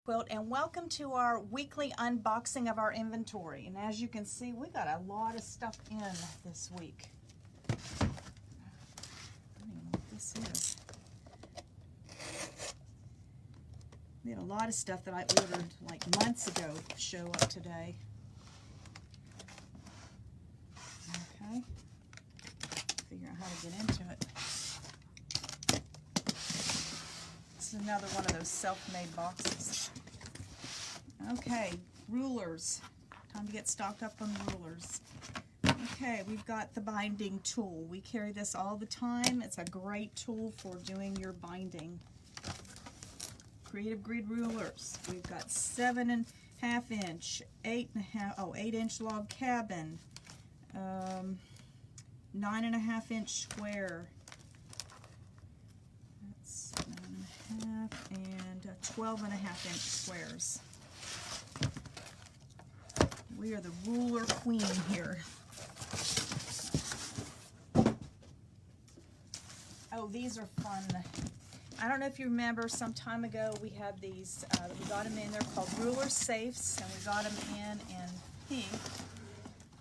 Quilt, and welcome to our weekly unboxing of our inventory. And as you can see, we got a lot of stuff in this week. I don't even know what this is. We had a lot of stuff that I ordered like months ago to show up today. Okay, figure out how to get into it. This is another one of those self-made boxes. Okay, rulers. Time to get stocked up on rulers. Okay, we've got the binding tool. We carry this all the time. It's a great tool for doing your binding. Creative Grid rulers. We've got 7.5 inch, 8 inch log cabin, 9.5 inch square. That's 9.5 and 12.5 inch squares. We are the ruler queen here. Oh, these are fun. I don't know if you remember, some time ago we had these, we got them in, they're called ruler safes, and we got them in pink.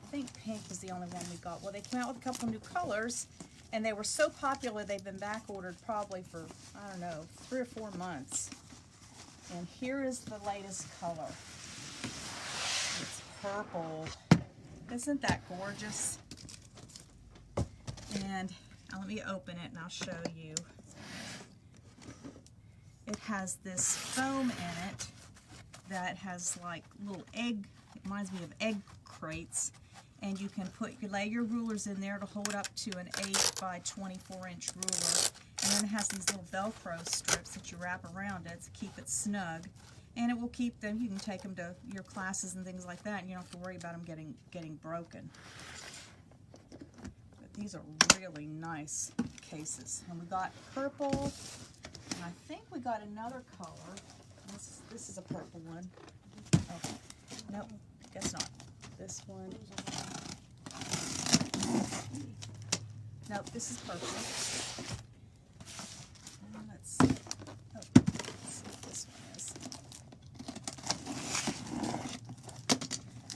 I think pink was the only one we got. Well, they came out with a couple new colors, and they were so popular they've been back ordered probably for, I don't know, 3 or 4 months. And here is the latest color. It's purple. Isn't that gorgeous? And let me open it and I'll show you. It has this foam in it that has like little egg, it reminds me of egg crates, and you can lay your rulers in there to hold up to an 8 by 24 inch ruler, and then it has these little Velcro strips that you wrap around it to keep it snug, and it will keep them, you can take them to your classes and things like that, and you don't have to worry about them getting broken. But these are really nice cases, and we got purple. And I think we got another color. This is a purple one. Oh, nope, guess not. This one. Nope, this is purple. And let's see. Oh, let's see what this one is.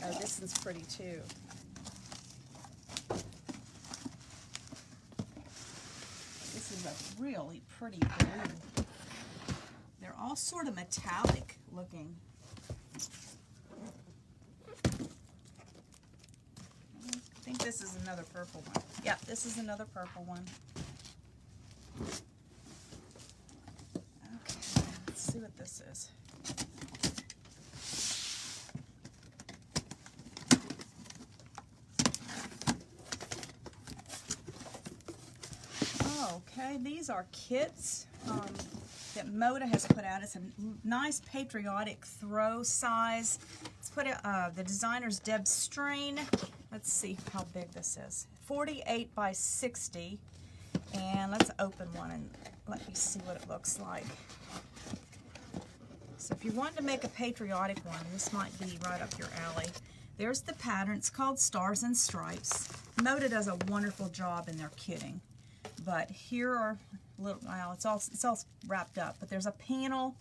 Oh, this one's pretty too. This is a really pretty blue. They're all sort of metallic looking. I think this is another purple one. Yeah, this is another purple one. Okay, let's see what this is. Okay, these are kits that Moda has put out. It's a nice patriotic throw size. It's put the designer's Deb Strain. Let's see how big this is. 48 by 60. And let's open one and let you see what it looks like. So if you want to make a patriotic one, this might be right up your alley. There's the pattern. It's called Stars and Stripes. Moda does a wonderful job in their kitting. But here are little, well, it's all wrapped up. But there's a panel,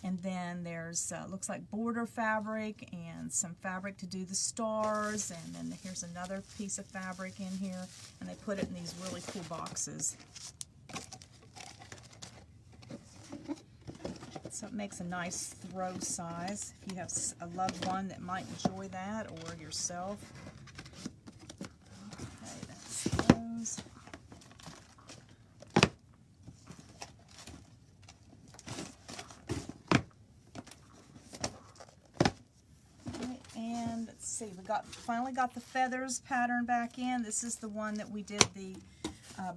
and then there's looks like border fabric and some fabric to do the stars, and then here's another piece of fabric in here, and they put it in these really cool boxes. So it makes a nice throw size if you have a loved one that might enjoy that, or yourself. Okay, that's those. And let's see, we finally got the feathers pattern back in. This is the one that we did the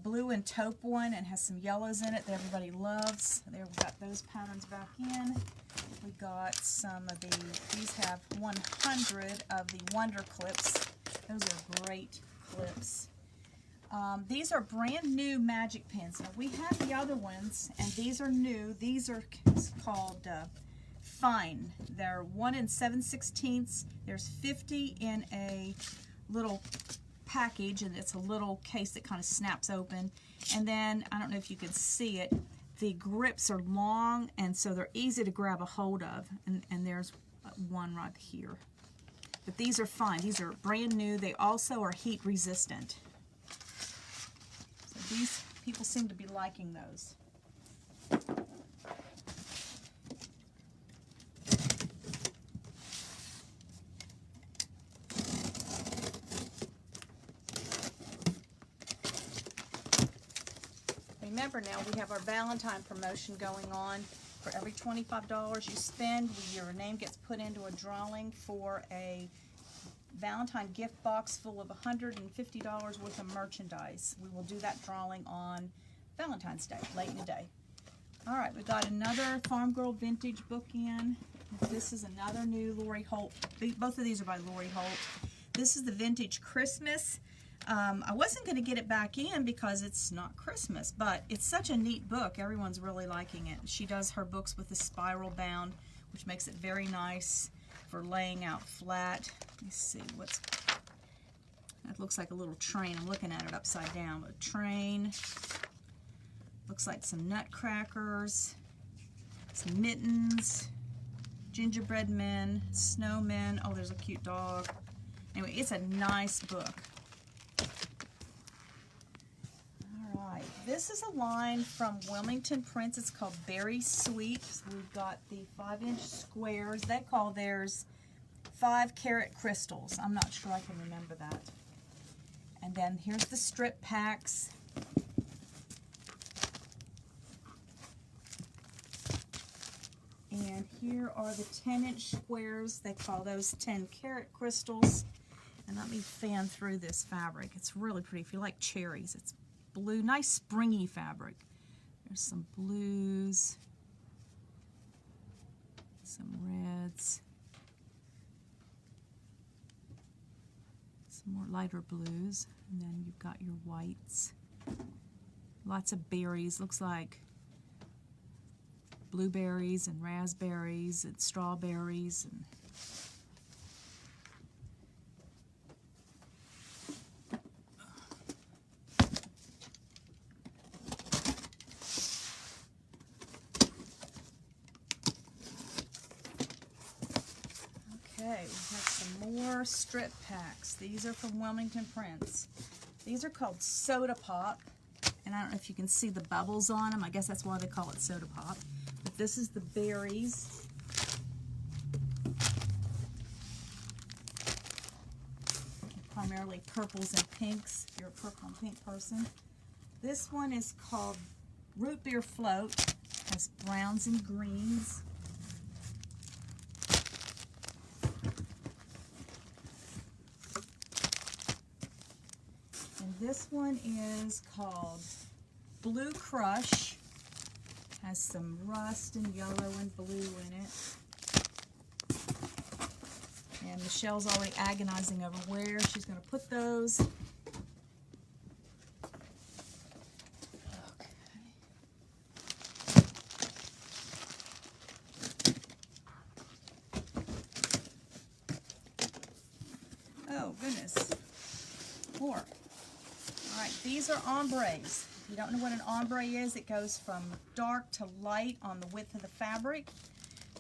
blue and taupe one, and has some yellows in it that everybody loves. There, we got those patterns back in. We got some of these have 100 of the Wonder Clips. Those are great clips. These are brand new magic pins. Now, we have the other ones, and these are new. These are called Fine. They're 1 7/16. There's 50 in a little package, and it's a little case that kind of snaps open. And then, I don't know if you can see it, the grips are long, and so they're easy to grab a hold of. And there's one right here. But these are fine. These are brand new. They also are heat resistant. So these people seem to be liking those. Remember now, we have our Valentine promotion going on. For every $25 you spend, your name gets put into a drawing for a Valentine gift box full of $150 worth of merchandise. We will do that drawing on Valentine's Day, late in the day. All right, we've got another Farm Girl Vintage book in. This is another new Lori Holt. Both of these are by Lori Holt. This is the Vintage Christmas. I wasn't going to get it back in because it's not Christmas, but it's such a neat book. Everyone's really liking it. She does her books with the spiral bound, which makes it very nice for laying out flat. Let me see what's... That looks like a little train. I'm looking at it upside down. A train. Looks like some nutcrackers, some mittens, gingerbread men, snowmen. Oh, there's a cute dog. Anyway, it's a nice book. This is a line from Wilmington Prints. It's called Berry Sweets. We've got the 5-inch squares. They call theirs 5-carat crystals. I'm not sure I can remember that. And then here's the strip packs. And here are the 10-inch squares. They call those 10-carat crystals. And let me fan through this fabric. It's really pretty. If you like cherries, it's blue, nice springy fabric. There's some blues, some reds, some more lighter blues, and then you've got your whites. Lots of berries, looks like blueberries and raspberries and strawberries and okay, we have some more strip packs. These are from Wilmington Prints. These are called Soda Pop, and I don't know if you can see the bubbles on them. I guess that's why they call it Soda Pop. But this is the berries. Primarily purples and pinks, if you're a purple and pink person. This one is called Root Beer Float. It has browns and greens. This one is called Blue Crush. Has some rust and yellow and blue in it. And Michelle's already agonizing over where she's going to put those. Oh, goodness. More. Alright, these are ombres. If you don't know what an ombre is, it goes from dark to light on the width of the fabric.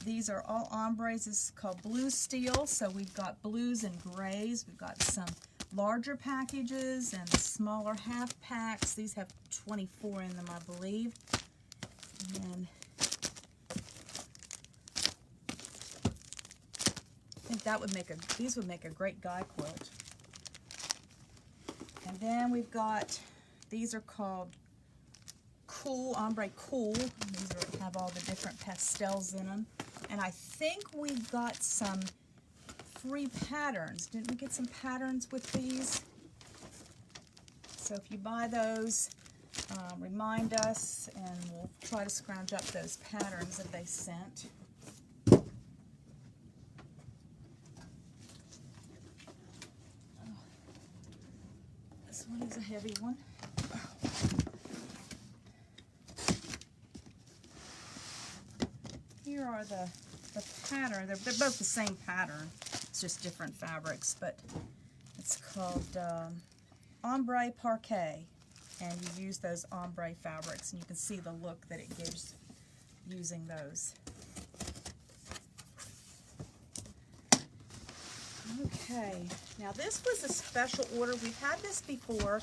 These are all ombres. This is called Blue Steel, so we've got blues and grays. We've got some larger packages and smaller half packs. These have 24 in them, I believe. And I think that would make these would make a great guy quilt. And then we've got, these are called Cool, Ombre Cool. These have all the different pastels in them. And I think we've got some free patterns. Didn't we get some patterns with these? So if you buy those, remind us and we'll try to scrounge up those patterns that they sent. This one is a heavy one. Here are the pattern. They're both the same pattern. It's just different fabrics, but it's called Ombre Parquet. and you use those ombre fabrics, and you can see the look that it gives using those. Okay, now this was a special order. We've had this before.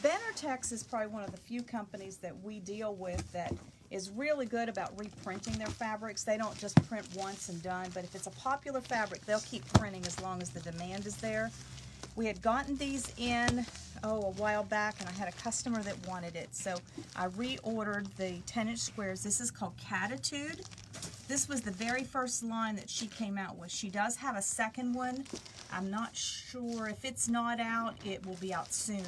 Benartex is probably one of the few companies that we deal with that is really good about reprinting their fabrics. They don't just print once and done, but if it's a popular fabric, they'll keep printing as long as the demand is there. We had gotten these in, a while back, and I had a customer that wanted it, so I reordered the 10-inch squares. This is called Catitude. This was the very first line that she came out with. She does have a second one. I'm not sure. If it's not out, it will be out soon.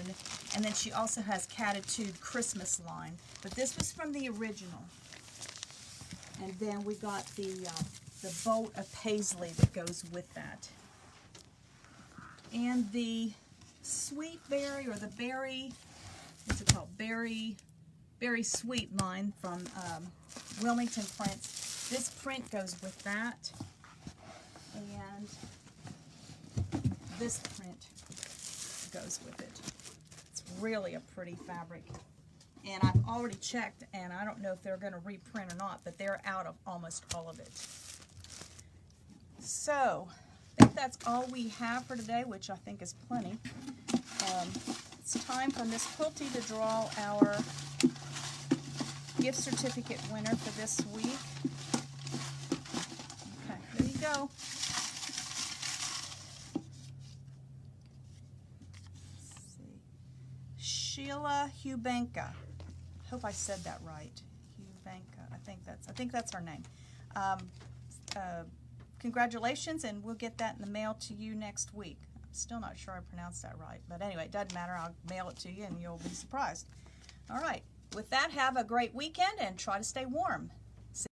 And then she also has Catitude Christmas line. But this was from the original. And then we got the bolt of paisley that goes with that. And the sweet berry, or the berry, what's it called? Berry Sweet line from Wilmington Prints. This print goes with that, and this print goes with it. It's really a pretty fabric, and I've already checked, and I don't know if they're going to reprint or not, but they're out of almost all of it. So I think that's all we have for today, which I think is plenty. It's time for Miss Quilty to draw our gift certificate winner for this week. Okay, there you go. Let's see. Sheila Hubenka. Hope I said that right. Hubenka. I think that's her name. Congratulations, and we'll get that in the mail to you next week. I'm still not sure I pronounced that right, but anyway, it doesn't matter. I'll mail it to you, and you'll be surprised. All right. With that, have a great weekend and try to stay warm.